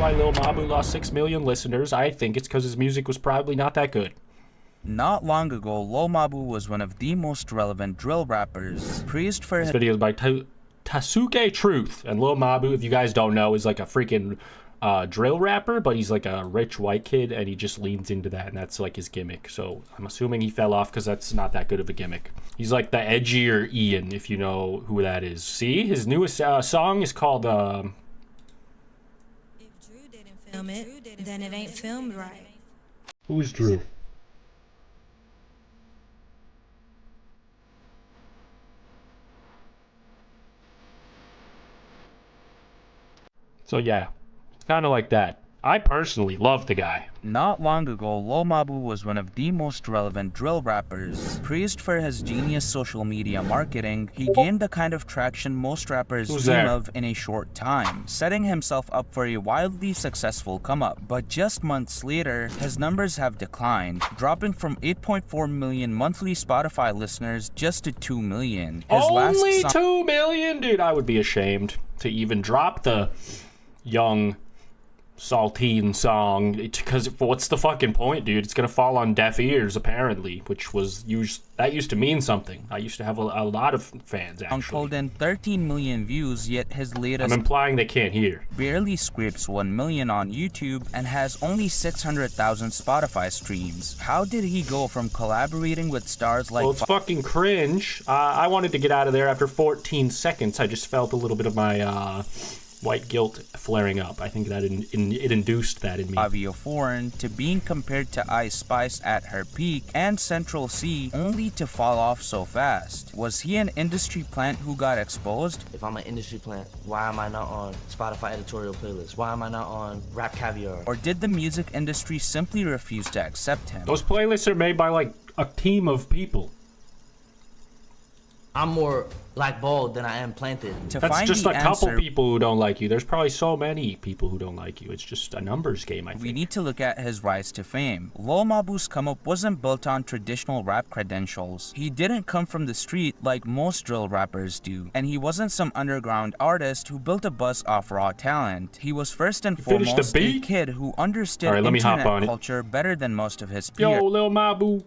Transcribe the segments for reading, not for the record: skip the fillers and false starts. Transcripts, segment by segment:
why Lil Mabu lost 6 million listeners. I think it's because his music was probably not that good. Not long ago, Lil Mabu was one of the most relevant drill rappers, praised for This video is by Tasuke Truth. And Lil Mabu, if you guys don't know, is like a freaking drill rapper, but he's like a rich white kid, and he just leans into that, and that's like his gimmick. So I'm assuming he fell off because that's not that good of a gimmick. He's like the edgier Ian, if you know who that is. See, his newest song is called If Drew didn't film it, then it ain't filmed right. Who's Drew? So yeah, kind of like that. I personally love the guy. Not long ago, Lil Mabu was one of the most relevant drill rappers. Praised for his genius social media marketing, he gained the kind of traction most rappers dream of in a short time, setting himself up for a wildly successful come-up. But just months later, his numbers have declined, dropping from 8.4 million monthly Spotify listeners just to 2 million. Only 2 million? Dude, I would be ashamed to even drop the young saltine song, because what's the fucking point, dude? It's gonna fall on deaf ears, apparently, which was that used to mean something. I used to have a lot of fans, actually. Pulled in 13 million views, yet his latest... I'm implying they can't hear. ...barely scrapes 1 million on YouTube and has only 600,000 Spotify streams. How did he go from collaborating with stars like... Well, it's fucking cringe. I wanted to get out of there after 14 seconds. I just felt a little bit of my, white guilt flaring up. I think that it induced that in me. Fabio Foreign to being compared to Ice Spice at her peak and Central C, only to fall off so fast. Was he an industry plant who got exposed? If I'm an industry plant, why am I not on Spotify editorial playlist? Why am I not on Rap Caviar? Or did the music industry simply refuse to accept him? Those playlists are made by like a team of people. I'm more blackballed than I am planted. That's just a couple people who don't like you. There's probably so many people who don't like you. It's just a numbers game, I think. We need to look at his rise to fame. Lil Mabu's come-up wasn't built on traditional rap credentials. He didn't come from the street like most drill rappers do. And he wasn't some underground artist who built a buzz off raw talent. He was first and foremost a kid who understood internet culture better than most of his peers. Yo, Lil Mabu.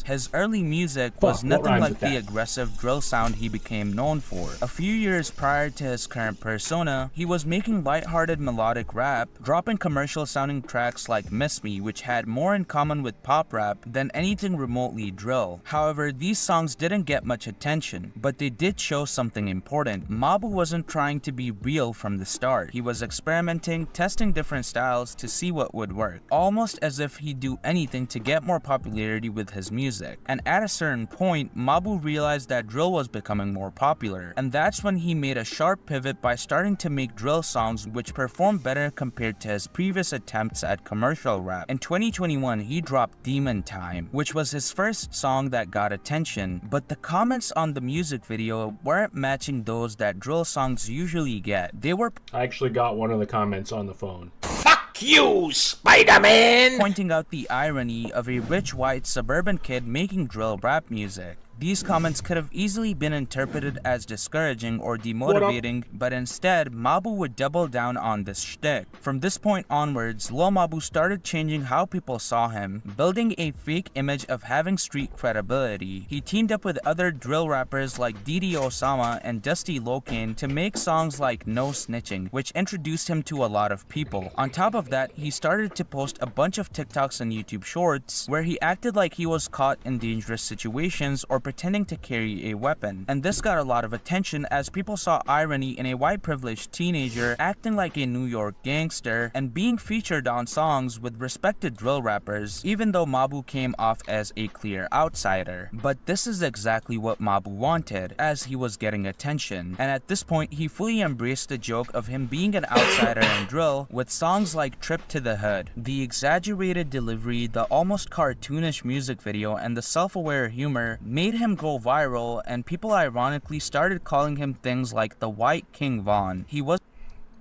His early music was nothing like the aggressive drill sound he became known for. A few years prior to his current persona, he was making lighthearted melodic rap, dropping commercial sounding tracks like Miss Me, which had more in common with pop rap than anything remotely drill. However, these songs didn't get much attention, but they did show something important. Mabu wasn't trying to be real from the start. He was experimenting, testing different styles to see what would work, almost as if he'd do anything to get more popularity with his music. And at a certain point, Mabu realized that drill was becoming more popular, and that's when he made a sharp pivot by starting to make drill songs which performed better compared to his previous attempts at commercial rap. In 2021, he dropped Demon Time, which was his first song that got attention, but the comments on the music video weren't matching those that drill songs usually get. They were... I actually got one of the comments on the phone. Fuck you, Spider-Man! Pointing out the irony of a rich white suburban kid making drill rap music. These comments could have easily been interpreted as discouraging or demotivating, but instead, Mabu would double down on this shtick. From this point onwards, Lil Mabu started changing how people saw him, building a fake image of having street credibility. He teamed up with other drill rappers like Didi Osama and Dusty Locane to make songs like No Snitching, which introduced him to a lot of people. On top of that, he started to post a bunch of TikToks and YouTube shorts where he acted like he was caught in dangerous situations or pretending to carry a weapon. And this got a lot of attention as people saw irony in a white privileged teenager acting like a New York gangster and being featured on songs with respected drill rappers, even though Mabu came off as a clear outsider. But this is exactly what Mabu wanted, as he was getting attention. And at this point, he fully embraced the joke of him being an outsider in drill with songs like Trip to the Hood. The exaggerated delivery, the almost cartoonish music video, and the self-aware humor made him go viral, and people ironically started calling him things like the White King Von.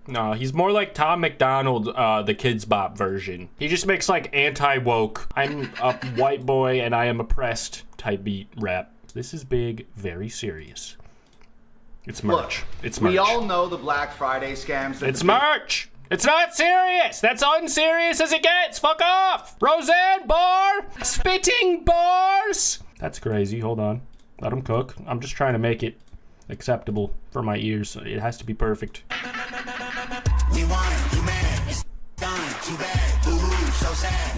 No, he's more like Tom McDonald, the Kids Bop version. He just makes like anti-woke, I'm a white boy and I am oppressed type beat rap. This is big, very serious. It's merch. Look, it's merch. We all know the Black Friday scams. It's merch! It's not serious. That's unserious as it gets. Fuck off. Roseanne Barr. Spitting bars. That's crazy. Hold on. Let him cook. I'm just trying to make it acceptable for my ears. It has to be perfect. We want it, you mad. It's done, too bad. Boo-hoo, so sad.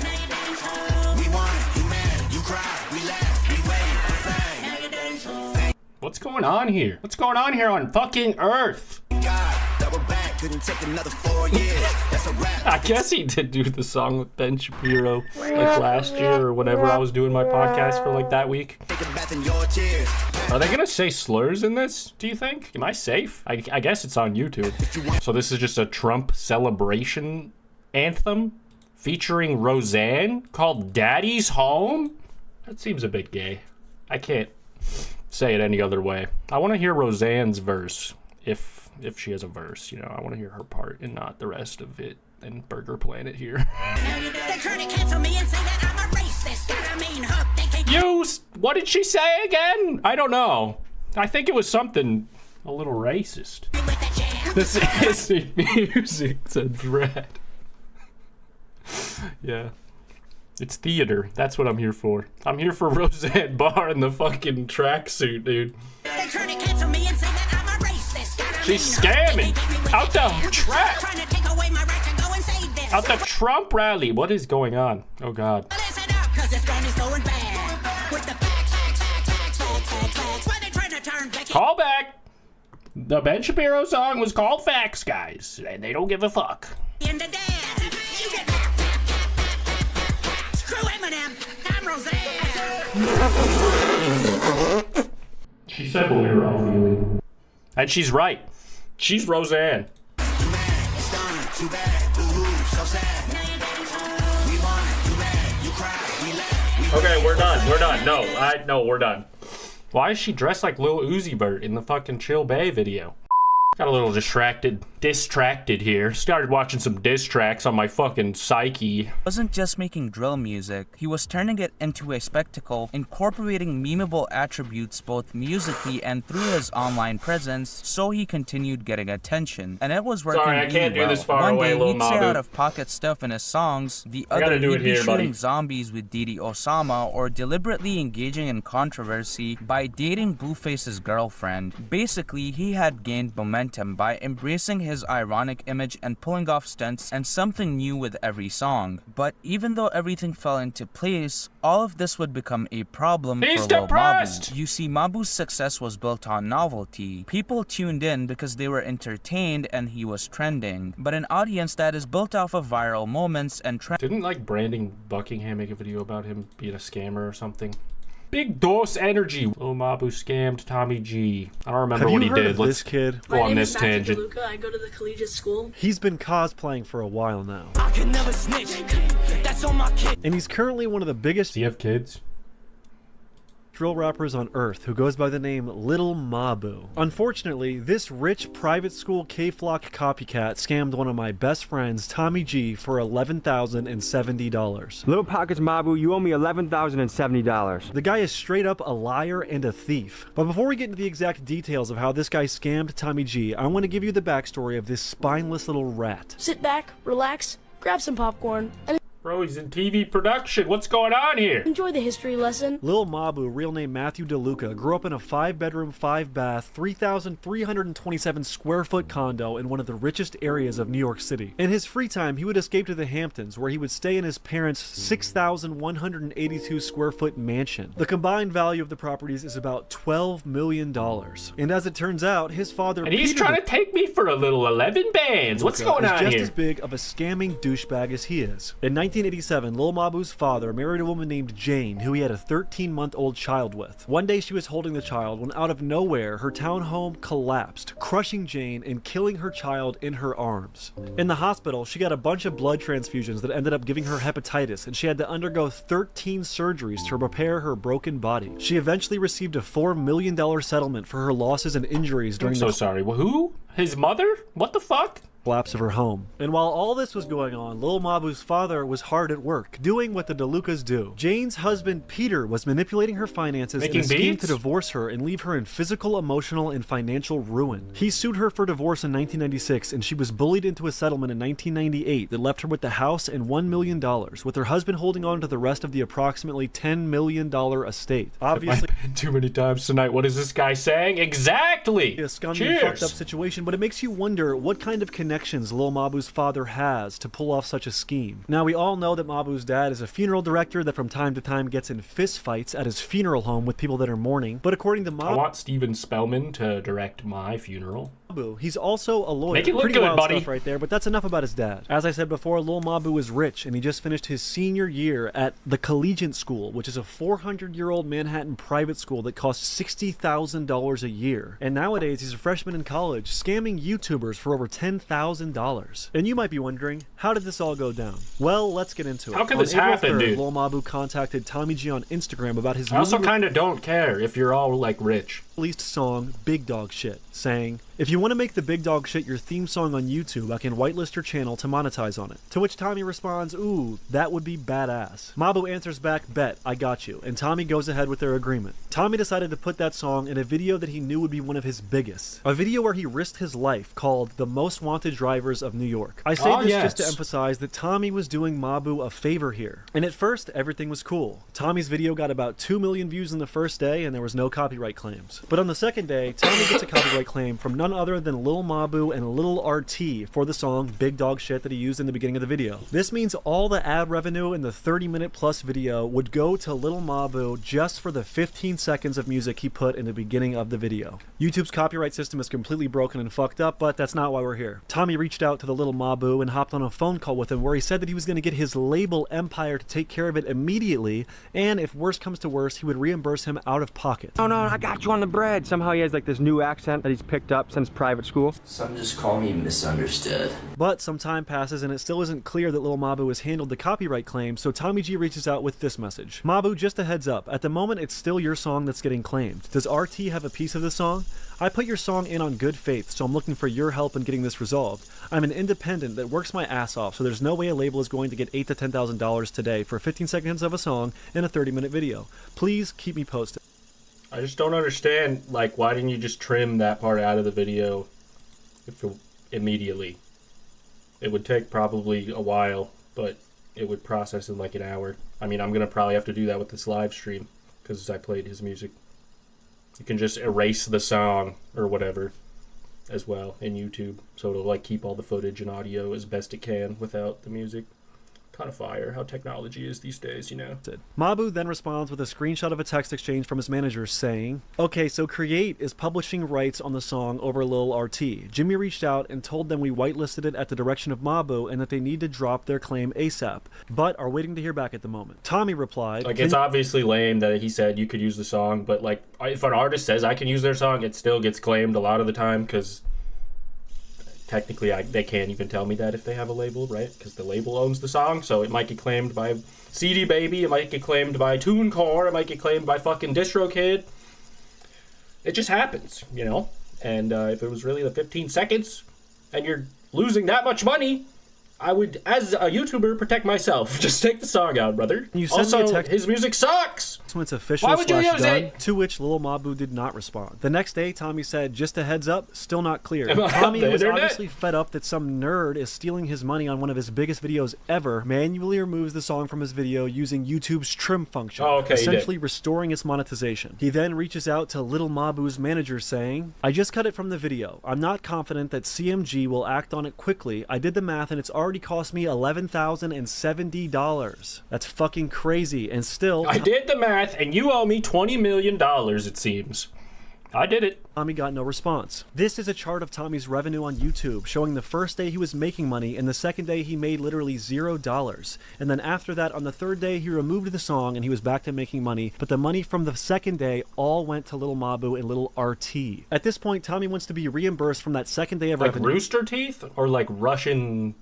We want it, you mad. You cry, we laugh, we wave, flag. What's going on here? What's going on here on fucking Earth? God, double back, couldn't take another 4 years. That's a wrap. I guess he did do the song with Ben Shapiro like last year or whenever I was doing my podcast for like that week. Take a bath in your tears. Are they gonna say slurs in this, do you think? Am I safe? I guess it's on YouTube. So this is just a Trump celebration anthem featuring Roseanne called Daddy's Home? That seems a bit gay. I can't say it any other way. I want to hear Roseanne's verse, if she has a verse, you know. I want to hear her part and not the rest of it and Burger Planet here. They try to cancel me and say that I'm a racist. Got a mean hook, they can't What did she say again? I don't know. I think it was something a little racist. with the jam. This is music, said Brad. Yeah. It's theater. That's what I'm here for. I'm here for Roseanne Barr in the fucking tracksuit, dude. They try to cancel me and say that I'm a racist. Got a She's mean hook, they scamming. can't beat me with Out the the jam. trap. Trying to take away my right to go and save this. Out the Trump rally. What is going on? Oh, God. Listen up, cause this gun is going bad. With the facts. When they try to turn back Call back. The Ben Shapiro song was called Facts, guys. And they don't give a fuck. into dad. You get screw Eminem. I'm Roseanne. She said what we were all feeling. And she's right. She's Roseanne. It's done, too bad. Boo-hoo, so sad. We want it, you mad, you cry, we laugh, we Okay, we're done. We're done. No, we're done. Why is she dressed like Lil Uzi Vert in the fucking Chill Bay video? Got a little distracted here. Started watching some diss tracks on my fucking psyche. Wasn't just making drill music, he was turning it into a spectacle, incorporating memeable attributes both musically and through his online presence, so he continued getting attention. And it was working Sorry, I really can't do well. this far One away, day Lil he'd say Mabu. out-of-pocket stuff in his songs, the I gotta other do he'd it be here, shooting buddy. zombies with Didi Osama or deliberately engaging in controversy by dating Blueface's girlfriend. Basically, he had gained momentum by embracing his ironic image and pulling off stunts and something new with every song. But even though everything fell into place, all of this would become a problem He's for Lil depressed! Mabu. You see, Mabu's success was built on novelty. People tuned in because they were entertained and he was trending. But an audience that is built off of viral moments and trends Didn't like Brandon Buckingham make a video about him being a scammer or something? Big dose energy. Lil Mabu scammed Tommy G. I don't remember Have what you he heard did. of Let's this kid? go My on name this is Matthew tangent. DeLuca. I go to the collegiate school. He's been cosplaying for a while now. I can never snitch. That's on my kid. And he's currently one of the biggest Do you have kids? drill rappers on earth who goes by the name Lil Mabu. Unfortunately, this rich private school K-Flock copycat scammed one of my best friends, Tommy G, for $11,070. Little Pockets Mabu, you owe me $11,070. The guy is straight up a liar and a thief. But before we get into the exact details of how this guy scammed Tommy G, I want to give you the backstory of this spineless little rat. Sit back, relax, grab some popcorn, and Bro, he's in TV production. What's going on here? enjoy the history lesson. Lil Mabu, real name Matthew DeLuca, grew up in a 5-bedroom, 5-bath, 3,327 square foot condo in one of the richest areas of New York City. In his free time, he would escape to the Hamptons, where he would stay in his parents' 6,182 square foot mansion. The combined value of the properties is about $12 million. And as it turns out, his father, And he's Peter trying to take me for a little 11 bands. What's going is on just here? as big of a scamming douchebag as he is. In 1987, Lil Mabu's father married a woman named Jane, who he had a 13-month-old child with. One day she was holding the child when out of nowhere, her townhome collapsed, crushing Jane and killing her child in her arms. In the hospital, she got a bunch of blood transfusions that ended up giving her hepatitis, and she had to undergo 13 surgeries to repair her broken body. She eventually received a $4 million settlement for her losses and injuries I'm during so the sorry. Who? His mother? What the fuck? collapse of her home. And while all this was going on, Lil Mabu's father was hard at work, doing what the DeLucas do. Jane's husband, Peter, was manipulating her finances in a scheme to divorce her and leave her in physical, emotional, and financial ruin. He sued her for divorce in 1996, and she was bullied into a settlement in 1998 that left her with the house and $1 million, with her husband holding on to the rest of the approximately $10 million estate. Obviously, too many times tonight. What is this guy saying? Exactly! A scummy and fucked up situation, but it makes you wonder what kind of connections Lil Mabu's father has to pull off such a scheme. Now, we all know that Mabu's dad is a funeral director that from time to time gets in fist fights at his funeral home with people that are mourning, but according to Mabu, I want Steven Spellman to direct my funeral. He's also a lawyer. Make it look Pretty good, wild buddy. stuff right there, but that's enough about his dad. As I said before, Lil Mabu is rich, and he just finished his senior year at the Collegiate School, which is a 400-year-old Manhattan private school that costs $60,000 a year. And nowadays, he's a freshman in college, scamming YouTubers for over $10,000. And you might be wondering, how did this all go down? Well, let's get into it. How could this happen, dude? Lil Mabu contacted Tommy G on Instagram about his I also kind of don't care if you're all, like, rich. Released song Big Dog Shit, saying, "If you want to make the Big Dog Shit your theme song on YouTube, I can whitelist your channel to monetize on it." To which Tommy responds, "Ooh, that would be badass." Mabu answers back, "Bet, I got you," and Tommy goes ahead with their agreement. Tommy decided to put that song in a video that he knew would be one of his biggest. A video where he risked his life called The Most Wanted Drivers of New York. I say this just to emphasize that Tommy was doing Mabu a favor here. And at first, everything was cool. Tommy's video got about 2 million views in the first day, and there was no copyright claims. But on the second day, Tommy gets a copyright claim from none other than Lil Mabu and Lil RT for the song Big Dog Shit that he used in the beginning of the video. This means all the ad revenue in the 30-minute plus video would go to Lil Mabu just for the 15 seconds of music he put in the beginning of the video. YouTube's copyright system is completely broken and fucked up, but that's not why we're here. Tommy reached out to the Lil Mabu and hopped on a phone call with him where he said that he was going to get his label Empire to take care of it immediately, and if worse comes to worse, he would reimburse him out of pocket. Oh no, I got you on the bread. Somehow he has like this new accent that he's picked up since private school. Some just call me misunderstood. But some time passes and it still isn't clear that Lil Mabu has handled the copyright claim, so Tommy G reaches out with this message. "Mabu, just a heads up, at the moment it's still your song that's getting claimed. Does RT have a piece of the song? I put your song in on good faith, so I'm looking for your help in getting this resolved. I'm an independent that works my ass off, so there's no way a label is going to get $8,000 to $10,000 today for 15 seconds of a song in a 30-minute video. Please keep me posted." I just don't understand, like, why didn't you just trim that part out of the video immediately? It would take probably a while, but it would process in like an hour. I mean, I'm going to probably have to do that with this live stream, because I played his music. You can just erase the song or whatever as well in YouTube, so it'll like keep all the footage and audio as best it can without the music. Kind of fire how technology is these days, you know. Mabu then responds with a screenshot of a text exchange from his manager saying, "Okay, so Create is publishing rights on the song over Lil RT. Jimmy reached out and told them we whitelisted it at the direction of Mabu and that they need to drop their claim ASAP, but are waiting to hear back at the moment." Tommy replied, like, it's obviously lame that he said you could use the song, but like, if an artist says I can use their song, it still gets claimed a lot of the time, because technically, they can't even tell me that if they have a label, right? Because the label owns the song, so it might get claimed by CD Baby, it might get claimed by TuneCore, it might get claimed by fucking DistroKid. It just happens, you know? And if it was really the 15 seconds, and you're losing that much money, I would, as a YouTuber, protect myself. Just take the song out, brother. You send me a text. His music sucks! It's official. Why would you use done, it? To which Lil Mabu did not respond. The next day, Tommy said, "Just a heads up, still not clear." Tommy was obviously fed up that some nerd is stealing his money on one of his biggest videos ever, manually removes the song from his video using YouTube's trim function, essentially restoring its monetization. He then reaches out to Lil Mabu's manager saying, "I just cut it from the video. I'm not confident that CMG will act on it quickly. I did the math and it's already cost me $11,070. That's fucking crazy, and still..." I did the math, and you owe me $20 million, it seems. I did it. Tommy got no response. This is a chart of Tommy's revenue on YouTube, showing the first day he was making money, and the second day he made literally $0. And then after that, on the third day, he removed the song and he was back to making money, but the money from the second day all went to Lil Mabu and Lil RT. At this point, Tommy wants to be reimbursed from that second day of revenue. Like Rooster Teeth? Or like Russian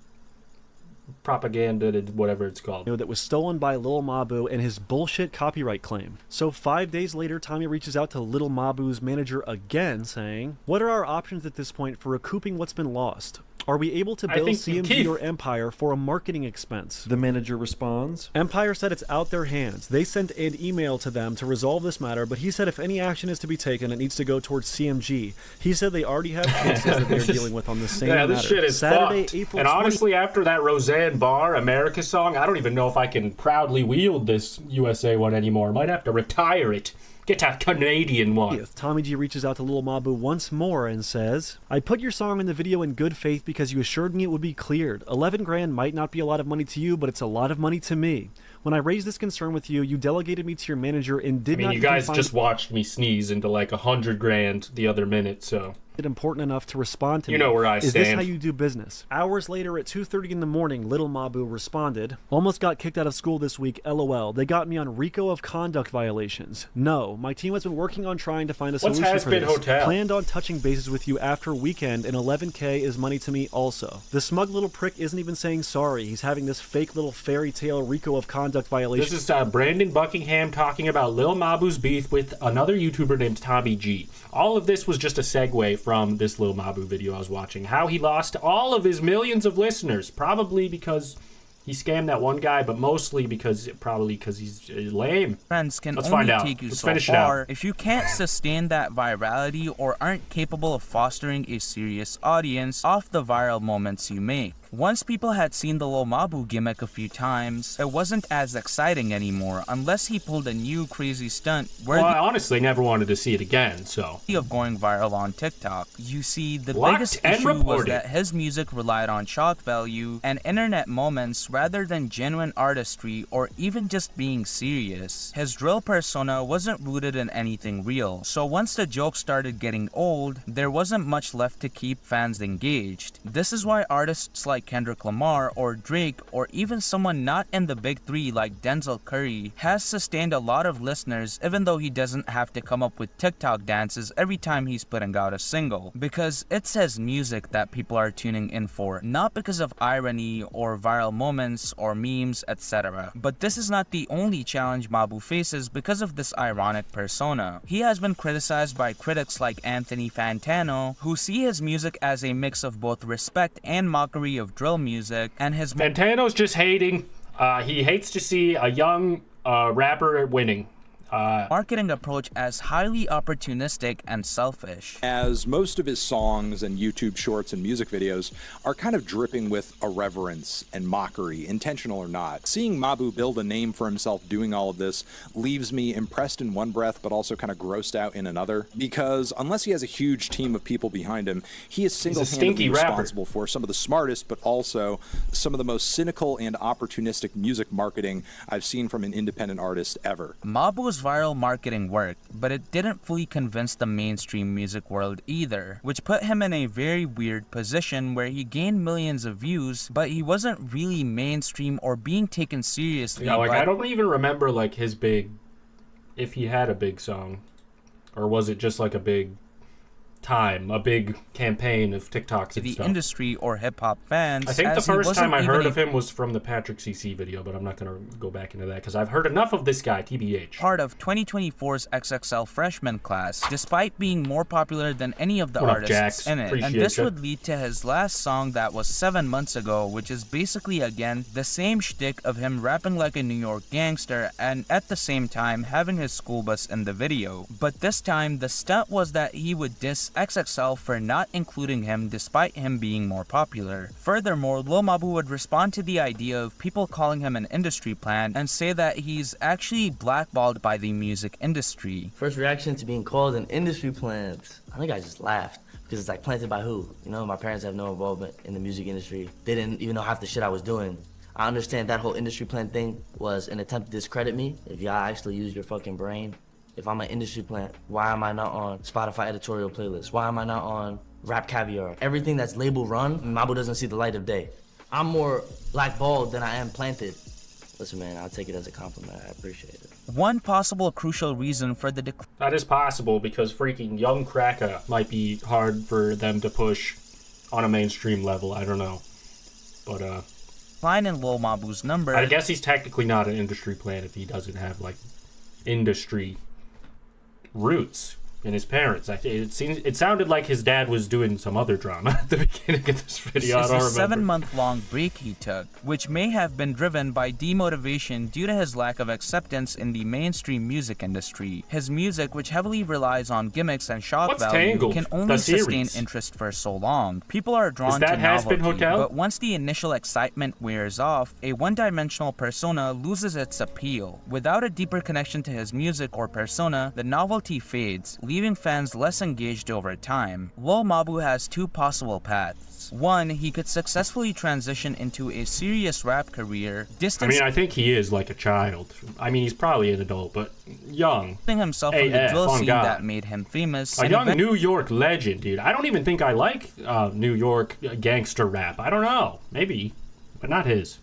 propaganda, whatever it's called, that was stolen by Lil Mabu and his bullshit copyright claim. So 5 days later, Tommy reaches out to Lil Mabu's manager again saying, "What are our options at this point for recouping what's been lost?" Are we able to I bill think CMG Keith- or Empire for a marketing expense? The manager responds. Empire said it's out their hands. They sent an email to them to resolve this matter, but he said if any action is to be taken, it needs to go towards CMG. He said they already have cases that they're dealing with on the same matter. This shit is Saturday, fucked. April And 20 honestly, after that Roseanne Barr America song, I don't even know if I can proudly wield this USA one anymore. Might have to retire it. Get a Canadian one. Tommy G reaches out to Lil Mabu once more and says, I put your song in the video in good faith because you assured me it would be cleared. 11 grand might not be a lot of money to you, but it's a lot of money to me. When I raised this concern with you, you delegated me to your manager and did not you even guys find just watched me sneeze into like 100 grand the other minute, so it important enough to respond to me. You know where I Is this stand. how you do business? Hours later at 2:30 in the morning, Lil Mabu responded, almost got kicked out of school this week, LOL. They got me on RICO of conduct violations. No, my team has been working on trying to find a What's solution Has for Been this. Hotel? Planned on touching bases with you after weekend, and 11K is money to me also. The smug little prick isn't even saying sorry. He's having this fake little fairy tale RICO of conduct violation. This is Brandon Buckingham talking about Lil Mabu's beef with another YouTuber named Tommy G. All of this was just a segue from this Lil Mabu video I was watching. How he lost all of his millions of listeners, probably because he scammed that one guy, but mostly because he's lame. Friends can Let's only find out. take you Let's so finish it far out. if you can't sustain that virality or aren't capable of fostering a serious audience off the viral moments you make. Once people had seen the Lil Mabu gimmick a few times, it wasn't as exciting anymore unless he pulled a new crazy stunt Well, I worthy honestly never wanted to see it again, so. of going viral on TikTok. You see, the Blocked biggest and issue was reported. that his music relied on shock value and internet moments rather than genuine artistry or even just being serious. His drill persona wasn't rooted in anything real, so once the jokes started getting old, there wasn't much left to keep fans engaged. This is why artists like Kendrick Lamar or Drake or even someone not in the big three like Denzel Curry has sustained a lot of listeners even though he doesn't have to come up with TikTok dances every time he's putting out a single, because it's his music that people are tuning in for, not because of irony or viral moments or memes, etc. But this is not the only challenge Mabu faces because of this ironic persona. He has been criticized by critics like Anthony Fantano, who see his music as a mix of both respect and mockery of drill music, and his Fantano's just hating. He hates to see a young rapper winning. marketing approach as highly opportunistic and selfish. As most of his songs and YouTube shorts and music videos are kind of dripping with irreverence and mockery, intentional or not. Seeing Mabu build a name for himself doing all of this leaves me impressed in one breath but also kind of grossed out in another, because unless he has a huge team of people behind him, he is single-handedly responsible for some of the smartest but also some of the most cynical and opportunistic music marketing I've seen from an independent artist ever. Mabu's viral marketing worked, but it didn't fully convince the mainstream music world either, which put him in a very weird position where he gained millions of views, but he wasn't really mainstream or being taken seriously. Yeah, like I don't even remember like his big, if he had a big song, or was it just like a big campaign of TikToks and the stuff. industry or hip-hop fans. I think the as he first time wasn't I even heard a of him was from the Patrick CC video, but I'm not going to go back into that because I've heard enough of this guy, TBH. part of 2024's XXL freshman class, despite being more popular than any of the What up, artists Jax? in it. And Appreciate this ya. would lead to his last song that was 7 months ago, which is basically again the same shtick of him rapping like a New York gangster and at the same time having his school bus in the video. But this time the stunt was that he would diss XXL for not including him despite him being more popular. Furthermore, Lil Mabu would respond to the idea of people calling him an industry plant and say that he's actually blackballed by the music industry. First reaction to being called an industry plant, I think I just laughed. Because it's like, planted by who? You know, my parents have no involvement in the music industry. They didn't even know half the shit I was doing. I understand that whole industry plant thing was an attempt to discredit me. If y'all actually use your fucking brain, if I'm an industry plant, why am I not on Spotify editorial playlist? Why am I not on Rap Caviar? Everything that's label run, Mabu doesn't see the light of day. I'm more blackballed than I am planted. Listen, man, I'll take it as a compliment. I appreciate it. One possible crucial reason for the That is possible because freaking Young Cracker might be hard for them to push on a mainstream level. I don't know. But, decline in Lil Mabu's number. I guess he's technically not an industry plant if he doesn't have, like, industry roots. and his parents. It sounded like his dad was doing some other drama at the beginning of this video. I don't remember. It's a 7-month-long break he took, which may have been driven by demotivation due to his lack of acceptance in the mainstream music industry. His music, which heavily relies on gimmicks and shock value, can only sustain interest for so long. People are drawn to novelty, but once the initial excitement wears off, a one-dimensional persona loses its appeal. Without a deeper connection to his music or persona, the novelty fades, leaving fans less engaged over time. Lil Mabu has two possible paths. One, he could successfully transition into a serious rap career, I think he is like a child. I mean, he's probably an adult, but young. Himself from the drill scene that made him famous. A young New York legend, dude. I don't even think I like New York gangster rap. I don't know. Maybe, but not his.